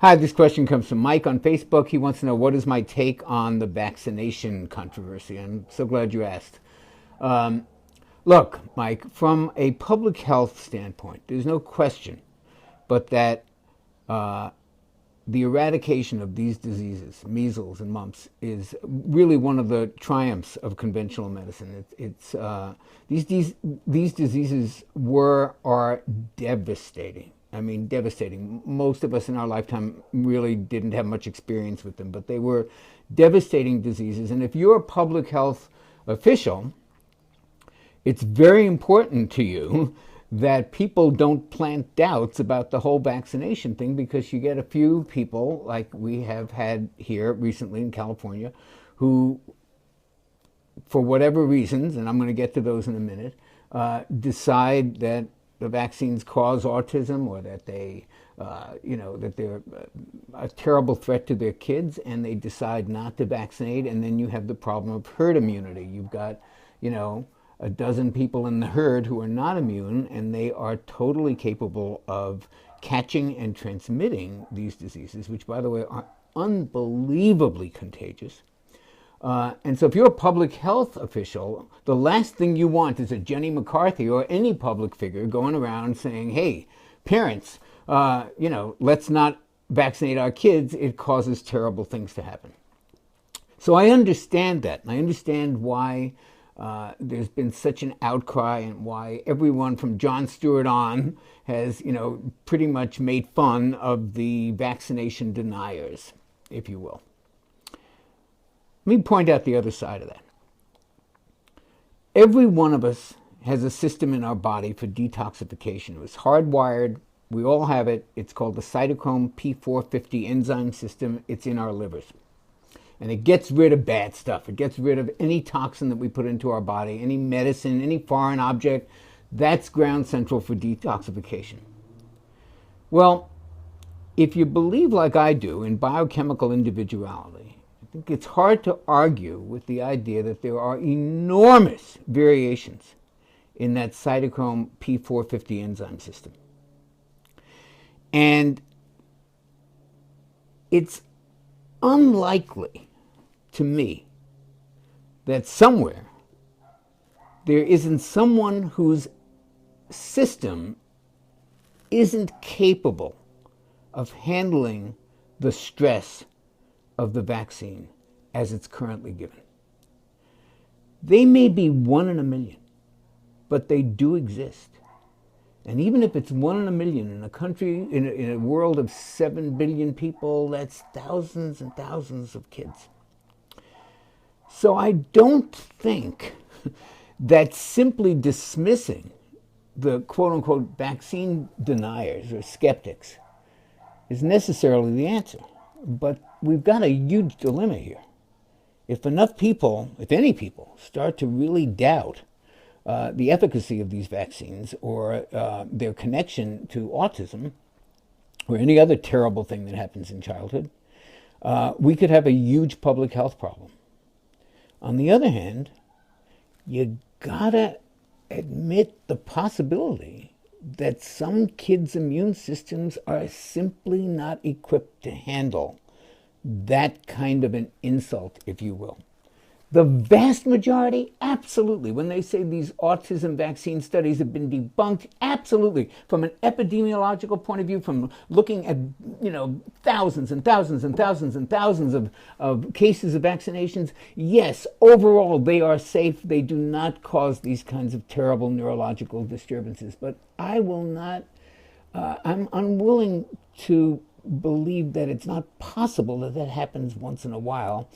Hi, this question comes from Mike on Facebook. He wants to know, what is my take on the vaccination controversy? I'm so glad you asked. Look, Mike, from a public health standpoint, there's no question but that the eradication of these diseases, measles and mumps, is really one of the triumphs of conventional medicine. These diseases are devastating. I mean, devastating. Most of us in our lifetime really didn't have much experience with them, but they were devastating diseases. And if you're a public health official, it's very important to you that people don't plant doubts about the whole vaccination thing, because you get a few people, like we have had here recently in California, who, for whatever reasons, and I'm going to get to those in a minute, decide that the vaccines cause autism, or that that they're a terrible threat to their kids, and they decide not to vaccinate. And then you have the problem of herd immunity. You've got, a dozen people in the herd who are not immune, and they are totally capable of catching and transmitting these diseases, which, by the way, are unbelievably contagious. And so if you're a public health official, the last thing you want is a Jenny McCarthy or any public figure going around saying, hey, parents, let's not vaccinate our kids. It causes terrible things to happen. So I understand that. I understand why there's been such an outcry, and why everyone from Jon Stewart on has, pretty much made fun of the vaccination deniers, if you will. Let me point out the other side of that. Every one of us has a system in our body for detoxification. It was hardwired. We all have it. It's called the cytochrome P450 enzyme system. It's in our livers. And it gets rid of bad stuff. It gets rid of any toxin that we put into our body, any medicine, any foreign object. That's ground central for detoxification. Well, if you believe, like I do, in biochemical individuality, I think it's hard to argue with the idea that there are enormous variations in that cytochrome P450 enzyme system. And it's unlikely to me that somewhere there isn't someone whose system isn't capable of handling the stress of the vaccine as it's currently given. They may be 1 in a million, but they do exist. And even if it's 1 in a million in a country, in a world of 7 billion people, that's thousands and thousands of kids. So I don't think that simply dismissing the quote-unquote vaccine deniers or skeptics is necessarily the answer. But we've got a huge dilemma here. If enough people, if any people, start to really doubt the efficacy of these vaccines, or their connection to autism, or any other terrible thing that happens in childhood, we could have a huge public health problem. On the other hand, you gotta admit the possibility that some kids' immune systems are simply not equipped to handle that kind of an insult, if you will. The vast majority, absolutely. When they say these autism vaccine studies have been debunked, absolutely. From an epidemiological point of view, from looking at, thousands and thousands and thousands and thousands of cases of vaccinations, yes, overall they are safe. They do not cause these kinds of terrible neurological disturbances. But I will not, I'm unwilling to believe that it's not possible that that happens once in a while.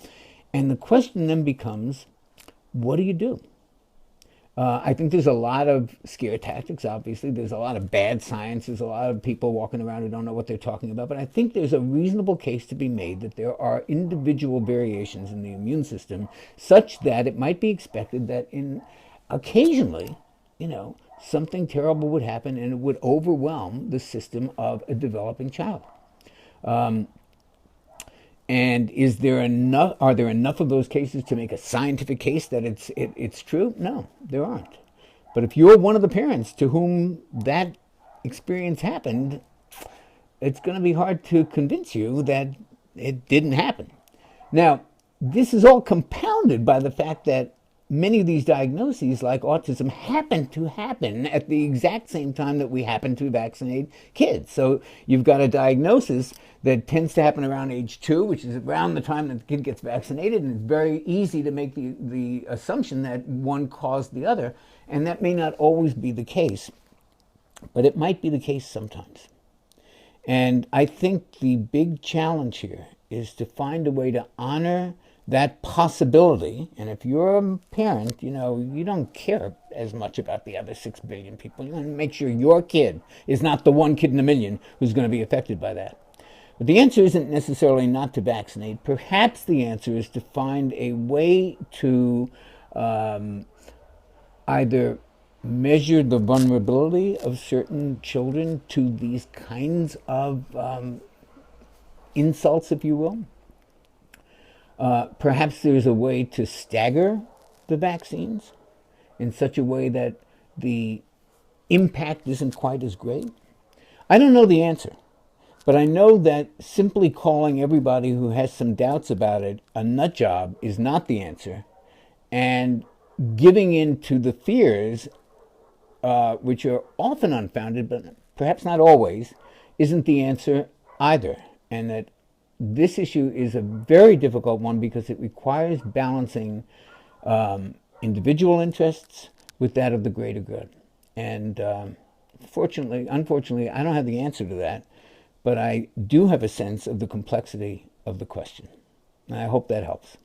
And the question then becomes, what do you do? I think there's a lot of scare tactics, obviously. There's a lot of bad science. There's a lot of people walking around who don't know what they're talking about. But I think there's a reasonable case to be made that there are individual variations in the immune system such that it might be expected that occasionally, something terrible would happen and it would overwhelm the system of a developing child. And are there enough of those cases to make a scientific case that it's true? No, there aren't. But if you're one of the parents to whom that experience happened, it's going to be hard to convince you that it didn't happen. Now, this is all compounded by the fact that many of these diagnoses, like autism, happen to happen at the exact same time that we happen to vaccinate kids. So you've got a diagnosis that tends to happen around age 2, which is around the time that the kid gets vaccinated, and it's very easy to make the assumption that one caused the other, and that may not always be the case, but it might be the case sometimes. And I think the big challenge here is to find a way to honor that possibility. And if you're a parent, you don't care as much about the other 6 billion people. You want to make sure your kid is not the one kid in a million who's going to be affected by that. But the answer isn't necessarily not to vaccinate. Perhaps the answer is to find a way to either measure the vulnerability of certain children to these kinds of insults, if you will. Perhaps there's a way to stagger the vaccines in such a way that the impact isn't quite as great. I don't know the answer, but I know that simply calling everybody who has some doubts about it a nut job is not the answer, and giving in to the fears, which are often unfounded, but perhaps not always, isn't the answer either. And that this issue is a very difficult one because it requires balancing individual interests with that of the greater good. And unfortunately, I don't have the answer to that, but I do have a sense of the complexity of the question. And I hope that helps.